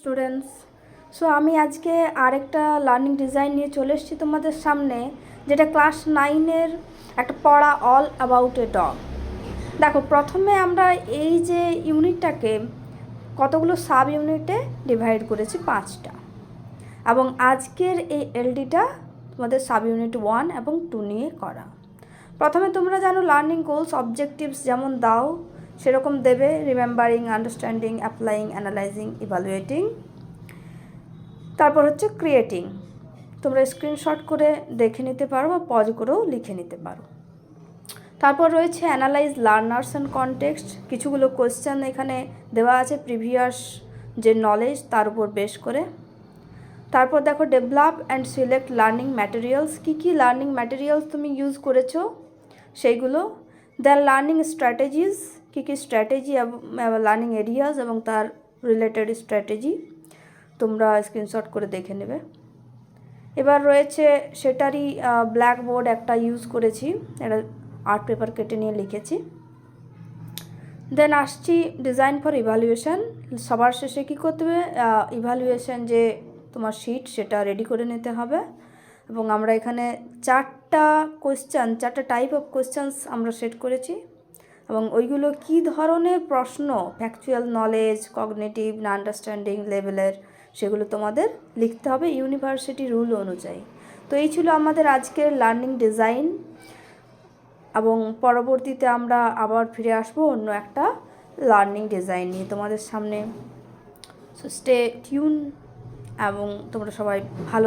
Students. So আমি আজকে আরেকটা লার্নিং ডিজাইন নিয়ে চলে এসেছি তোমাদের সামনে, যেটা ক্লাস 9-এর একটা পড়া, অল অ্যাবাউট এ ডগ। দেখো, প্রথমে আমরা এই যে ইউনিটটাকে কতগুলো সাব ইউনিটে ডিভাইড করেছি, 5টা, এবং আজকের এই এলডিটা তোমাদের সাব ইউনিট 1 এবং 2 নিয়ে করা। প্রথমে তোমরা জানো লার্নিং গোলস, অবজেক্টিভস যেমন দাও সেরকম দেবে, remembering, understanding, applying, analysing, evaluating. তারপর হচ্ছে ক্রিয়েটিং। তোমরা স্ক্রিনশট করে দেখে নিতে পারো বা পজ করেও লিখে নিতে পারো। তারপর রয়েছে অ্যানালাইজ লার্নার্স অ্যান্ড কনটেক্সট। কিছুগুলো কোয়েশ্চেন এখানে দেওয়া আছে প্রিভিয়াস যে নলেজ তার উপর বেস করে। তারপর দেখো develop and select learning materials, কী কী লার্নিং ম্যাটেরিয়ালস তুমি ইউজ করেছো সেইগুলো। দেন লার্নিং স্ট্র্যাটেজিস, কী কী স্ট্র্যাটেজি, লার্নিং এরিয়াস এবং তার রিলেটেড স্ট্র্যাটেজি তোমরা স্ক্রিনশট করে দেখে নেবে। এবার রয়েছে সেটারই ব্ল্যাকবোর্ড একটা ইউজ করেছি, এটা আর্ট পেপার কেটে নিয়ে লিখেছি। দেন আসছি ডিজাইন ফর ইভ্যালুয়েশন। সবার শেষে কী করতে হবে, ইভ্যালুয়েশন যে তোমার শিট সেটা রেডি করে নিতে হবে। এবং আমরা এখানে 4টা টাইপ অফ কোয়েশ্চেন্স আমরা সেট করেছি, এবং ওইগুলো কী ধরনের প্রশ্ন, ফ্যাকচুয়াল নলেজ, কগনিটিভ না আন্ডারস্ট্যান্ডিং লেভেলের, সেগুলো তোমাদের লিখতে হবে ইউনিভার্সিটি রুল অনুযায়ী। তো এই ছিল আমাদের আজকের লার্নিং ডিজাইন, এবং পরবর্তীতে আমরা আবার ফিরে আসবো অন্য একটা লার্নিং ডিজাইন নিয়ে তোমাদের সামনে। সো স্টে টিউন, এবং তোমরা সবাই ভালো